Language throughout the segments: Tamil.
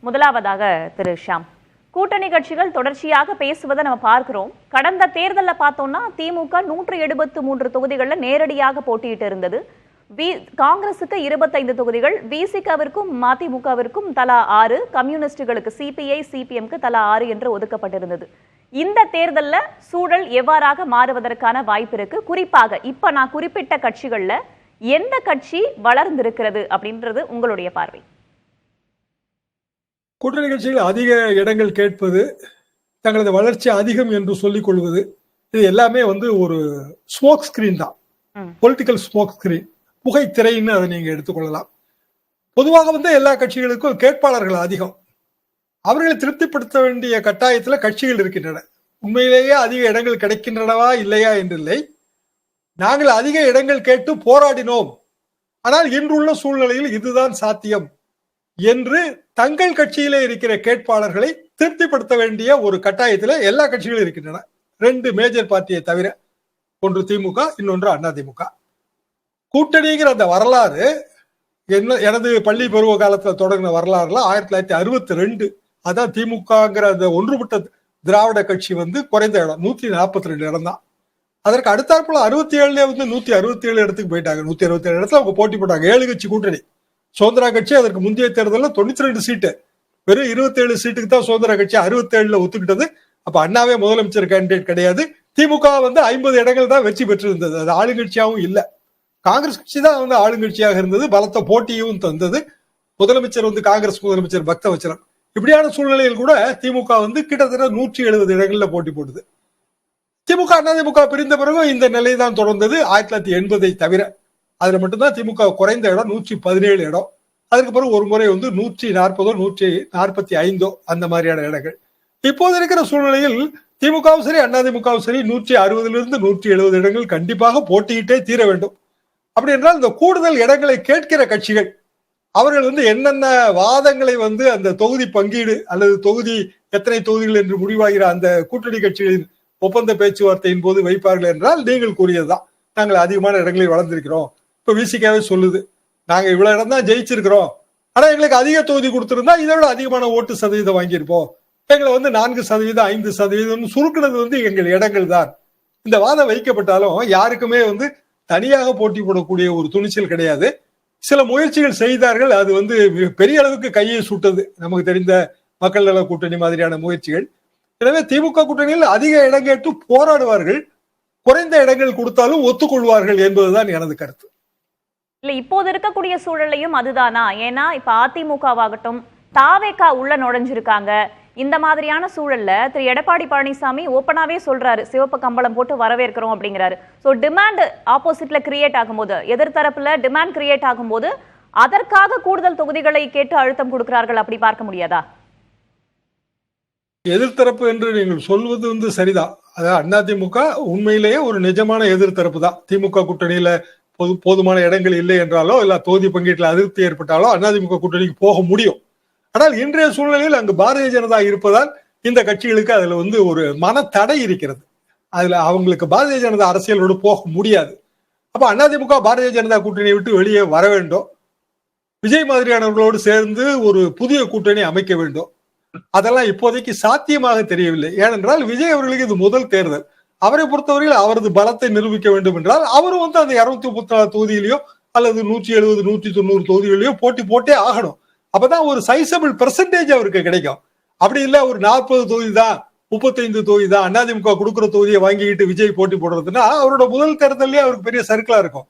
முதலாவதாக திரு ஷாம், கூட்டணி கட்சிகள் தொடர்ச்சியாக பேசுவதை நம்ம பார்க்கிறோம். கடந்த தேர்தலில் பார்த்தோம்னா திமுக 173 தொகுதிகளில் நேரடியாக போட்டியிட்டு இருந்தது. காங்கிரசுக்கு 25 தொகுதிகள், விசிகவிற்கும் மதிமுகவிற்கும் தலா 6, கம்யூனிஸ்டுகளுக்கு சிபிஐ சிபிஎம்க்கு தலா 6 என்று ஒதுக்கப்பட்டிருந்தது. இந்த தேர்தலில் சூழல் எவ்வாறாக மாறுவதற்கான வாய்ப்பு இருக்கு? குறிப்பாக இப்ப நான் குறிப்பிட்ட கட்சிகள்ல எந்த கட்சி வளர்ந்திருக்கிறது அப்படின்றது உங்களுடைய பார்வை? கூட்டணி கட்சிகள் அதிக இடங்கள் கேட்பது, தங்களது வளர்ச்சி அதிகம் என்று சொல்லிக் கொள்வது, இது எல்லாமே ஒரு ஸ்மோக் ஸ்கிரீன் தான். பொலிட்டிக்கல் ஸ்மோக் ஸ்கிரீன், புகைத்திரைன்னு அதை நீங்க எடுத்துக்கொள்ளலாம். பொதுவாக எல்லா கட்சிகளுக்கும் கேட்பாளர்கள் அதிகம். அவர்களை திருப்திப்படுத்த வேண்டிய கட்டாயத்தில் கட்சிகள் இருக்கின்றன. உண்மையிலேயே அதிக இடங்கள் கிடைக்கின்றனவா இல்லையா என்றில்லை. நாங்கள் அதிக இடங்கள் கேட்டு போராடினோம், ஆனால் இன்றுள்ள சூழ்நிலையில் இதுதான் சாத்தியம் என்று தங்கள் கட்சியிலே இருக்கிற கேட்பாளர்களை திருப்திப்படுத்த வேண்டிய ஒரு கட்டாயத்தில் எல்லா கட்சிகளும் இருக்கின்றன. 2 மேஜர் பார்ட்டியை தவிர, ஒன்று திமுக, இன்னொன்று அதிமுக. கூட்டணிங்கிற அந்த வரலாறு எனது பள்ளி பருவ காலத்தில் தொடங்கின வரலாறுல 1962, அதான் திமுகங்கிற அந்த ஒன்றுபட்ட திராவிட கட்சி குறைந்த இடம் 142 இடம் தான். அதற்கு அடுத்தாற்போல 67 167 இடத்துக்கு போயிட்டாங்க. 167 இடத்துல அவங்க போட்டி போட்டாங்க. 7 கட்சி கூட்டணி. சுதந்திரா கட்சி அதற்கு முந்தைய தேர்தலில் 92 சீட்டு, வெறும் 27 சீட்டுக்கு தான் சுதந்திரா கட்சி 67 ஒத்துக்கிட்டது. அப்ப அண்ணாவே முதலமைச்சர் கேண்டிடேட் கிடையாது. திமுக 50 இடங்கள் தான் வெற்றி பெற்றிருந்தது. அது ஆளுங்கட்சியாகவும் இல்லை. காங்கிரஸ் கட்சி தான் ஆளுங்கட்சியாக இருந்தது, பலத்த போட்டியும் தந்தது. முதலமைச்சர் காங்கிரஸ் முதலமைச்சர் பக்தவச்சலம். இப்படியான சூழ்நிலையில் கூட திமுக கிட்டத்தட்ட 170 இடங்கள்ல போட்டி போடுது. திமுக அதிமுக பிரிந்த பிறகு இந்த நிலை தான் தொடர்ந்தது. 1980 தவிர அதுல மட்டும்தான் திமுக குறைந்த இடம் 117 இடம். அதுக்கு பிறகு ஒரு முறை 140 145 அந்த மாதிரியான இடங்கள். இப்போது இருக்கிற சூழ்நிலையில் திமுகவும் சரி அதிமுகவும் சரி 160 170 இடங்கள் கண்டிப்பாக போட்டியிட்டே தீர வேண்டும். அப்படி என்றால் இந்த கூடுதல் இடங்களை கேட்கிற கட்சிகள் அவர்கள் என்னென்ன வாதங்களை அந்த தொகுதி பங்கீடு அல்லது தொகுதி எத்தனை தொகுதிகள் என்று முடிவாகிற அந்த கூட்டணி கட்சிகளின் ஒப்பந்த பேச்சுவார்த்தையின் போது வைப்பார்கள் என்றால் நீங்கள் கூறியதுதான், நாங்கள் அதிகமான இடங்களில் வளர்ந்திருக்கிறோம். இப்ப விசிகாவே சொல்லுது, நாங்க இவ்வளவு இடம் தான் ஜெயிச்சிருக்கிறோம், ஆனா எங்களுக்கு அதிக தொகுதி கொடுத்திருந்தா இதை விட அதிகமான ஓட்டு சதவீதம் வாங்கியிருப்போம். எங்களை 4% 5% சுருக்குனது எங்கள் இடங்கள் தான். இந்த வாதம் வைக்கப்பட்டாலும் யாருக்குமே தனியாக போட்டி போடக்கூடிய ஒரு துணிச்சல் கிடையாது. சில முயற்சிகள் செய்தார்கள், அது பெரிய அளவுக்கு கையை சுட்டது. நமக்கு தெரிந்த மக்கள் நல கூட்டணி மாதிரியான முயற்சிகள். எனவே திமுக கூட்டணியில் அதிக இடம் கேட்டு போராடுவார்கள், குறைந்த இடங்கள் கொடுத்தாலும் ஒத்துக்கொள்வார்கள் என்பதுதான் எனது கருத்து. இல்ல, இப்போது இருக்கக்கூடிய சூழலையும் அதுதானா? ஏன்னா இப்ப அதிமுகவாகட்டும் தாவேகா உள்ள நுழைஞ்சிருக்காங்க. இந்த மாதிரியான சூழல்ல திரு எடப்பாடி பழனிசாமி ஓப்பனாவே சொல்றாரு, சிவப்பு கம்பளம் போட்டு வரவேற்கிறோம் அப்படிங்கிறாரு. சோ டிமாண்ட் ஆப்போசிட்ல கிரியேட் ஆகும்போது, எதிர்த்தரப்புல டிமாண்ட் கிரியேட் ஆகும்போது அதற்காக கூடுதல் தொகுதிகளை கேட்டு அழுத்தம் கொடுக்கிறார்கள், அப்படி பார்க்க முடியாதா? எதிர்த்தரப்பு என்று நீங்கள் சொல்வது சரிதான். அதாவது அதிமுக உண்மையிலேயே ஒரு நிஜமான எதிர்த்தரப்பு தான். திமுக கூட்டணியில போதுமான இடங்கள் இல்லை என்றாலோ இல்ல தொகுதி பங்கீட்டில் அதிருப்தி ஏற்பட்டாலோ அதிமுக கூட்டணிக்கு போக முடியும். ஆனால் இன்றைய சூழ்நிலையில் அங்கு பாரதிய ஜனதா இருப்பதால் இந்த கட்சிகளுக்கு அதுல ஒரு மனத்தடை இருக்கிறது. அதுல அவங்களுக்கு பாரதிய ஜனதா அரசியலோடு போக முடியாது. அப்ப அதிமுக பாரதிய ஜனதா கூட்டணியை விட்டு வெளியே வர வேண்டும். விஜய் மாதிரியானவர்களோடு சேர்ந்து ஒரு புதிய கூட்டணி அமைக்க வேண்டும். அதெல்லாம் இப்போதைக்கு சாத்தியமாக தெரியவில்லை. ஏனென்றால் விஜய் அவர்களுக்கு இது முதல் தேர்தல். அவரை பொறுத்தவரையில் அவரது பலத்தை நிரூபிக்க வேண்டும் என்றால் அவரும் அந்த 234 தொகுதியிலையோ அல்லது 170 190 தொகுதிகளிலோ போட்டே ஆகணும். அப்பதான் ஒரு சைசபிள் பெர்சன்டேஜ் அவருக்கு கிடைக்கும். அப்படி இல்ல ஒரு 40 தொகுதி தான் 35 தொகுதி தான் அதிமுக கொடுக்குற தொகுதியை வாங்கிக்கிட்டு விஜய் போட்டி போடுறதுன்னா அவரோட முதல் தேர்தலே அவருக்கு பெரிய சர்க்கிளா இருக்கும்.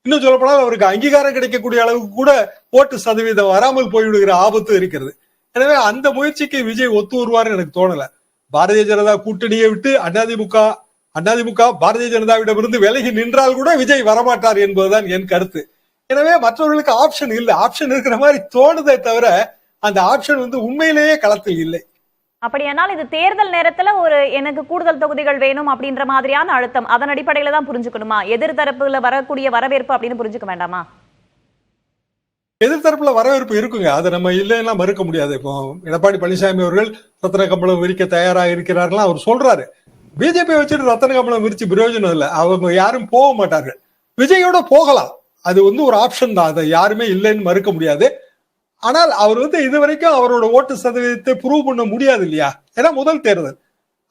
இன்னும் சொல்ல போனால் அவருக்கு அங்கீகாரம் கிடைக்கக்கூடிய அளவுக்கு கூட ஓட்டு சதவீதம் வராமல் போய்விடுகிற ஆபத்து இருக்கிறது. எனவே அந்த முயற்சிக்கு விஜய் ஒத்து வருவார்னு எனக்கு தோணல. பாரதிய ஜனதா கூட்டணியை விட்டு அதிமுக பாரதிய ஜனதாவிடமிருந்து விலகி நின்றால் கூட விஜய் வரமாட்டார் என்பதுதான் என் கருத்து. எனவே மற்றவர்களுக்கு ஆப்ஷன் இல்லை. ஆப்ஷன் இருக்கிற மாதிரி தோணுதே தவிர அந்த ஆப்ஷன் உண்மையிலேயே களத்தில் இல்லை. அப்படியானால் இது தேர்தல் நேரத்துல எனக்கு கூடுதல் தொகுதிகள் வேணும் அப்படின்ற மாதிரியான அழுத்தம், அதன் அடிப்படையில தான் புரிஞ்சுக்கணுமா? எதிர்த்தரப்புல வரக்கூடிய வரவேற்பு அப்படின்னு புரிஞ்சுக்க வேண்டாமா? எதிர்த்தரப்புல வரவேற்பு இருக்குங்க, அதை நம்ம இல்லைன்னா மறுக்க முடியாது. இப்போ எடப்பாடி பழனிசாமி அவர்கள் ரத்தன கம்பளம் விரிக்க தயாராக இருக்கிறார்கள் அவர் சொல்றாரு. பிஜேபி வச்சுட்டு ரத்தன கம்பளம் விரிச்சு பிரயோஜனம் இல்லை, அவங்க யாரும் போக மாட்டார்கள். விஜயோட போகலாம், அது ஒரு ஆப்ஷன் தான், அதை யாருமே இல்லைன்னு மறுக்க முடியாது. ஆனால் அவர் வந்து இதுவரைக்கும் அவரோட ஓட்டு சதவீதத்தை ப்ரூவ் பண்ண முடியாது இல்லையா, ஏன்னா முதல் தேர்தல்.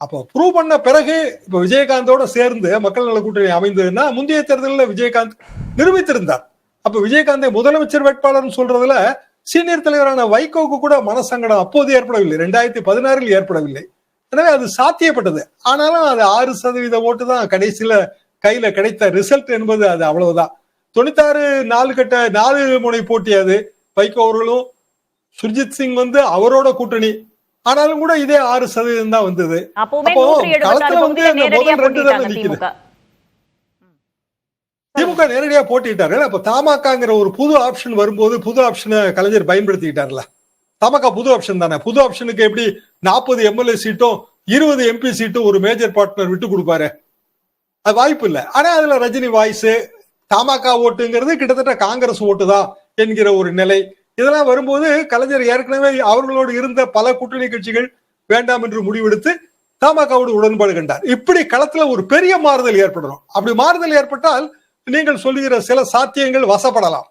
அப்போ ப்ரூவ் பண்ண பிறகு இப்ப விஜயகாந்தோட சேர்ந்து மக்கள் நல கூட்டணி அமைந்ததுன்னா முந்தைய தேர்தலில் விஜயகாந்த் நிரூபித்திருந்தார். அப்ப விஜயகாந்தை முதலமைச்சர் வேட்பாளர் சொல்றதுல சீனியர் தலைவரான வைகோவுக்கு கூட மனசங்கடம் அப்போது ஏற்படவில்லை, 2016 ஏற்படவில்லை. எனவே அது சாத்தியப்பட்டது. ஆனாலும் அது 6% ஓட்டு தான் கடைசியில கையில கிடைத்த ரிசல்ட் என்பது அது அவ்வளவுதான். 96 4 முனை போட்டி அது. வைகோ அவர்களும் சுர்ஜித் சிங் வந்து அவரோட கூட்டணி, ஆனாலும் கூட இதே 6% தான் வந்தது. அப்போ களத்துல வந்து இந்த முதல் 2 தான் நிக்குது. திமுக நேரடியா போட்டிட்டாரு. அப்ப தமாகங்கிற ஒரு புது ஆப்ஷன் வரும்போது புது ஆப்ஷனை கலைஞர் பயன்படுத்திக்கிட்டார்ல. தமாகா புது ஆப்ஷன் தானே. புது ஆப்ஷனுக்கு எப்படி 40 எம்எல்ஏ சீட்டும் 20 எம்பி சீட்டும் ஒரு மேஜர் பார்ட்னர் விட்டு கொடுப்பாரு? அது வாய்ப்பு இல்லை. ஆனா அதுல ரஜினி வாய்ஸ், தமாகா ஓட்டுங்கிறது கிட்டத்தட்ட காங்கிரஸ் ஓட்டு தான் என்கிற ஒரு நிலை. இதெல்லாம் வரும்போது கலைஞர் ஏற்கனவே அவர்களோடு இருந்த பல கூட்டணி கட்சிகள் வேண்டாம் என்று முடிவெடுத்து தமாகவோடு உடன்பாடு கண்டார். இப்படி களத்துல ஒரு பெரிய மாறுதல் ஏற்படணும். அப்படி மாறுதல் ஏற்பட்டால் நீங்கள் சொல்லுகிற சில சாத்தியங்கள் வசப்படலாம்.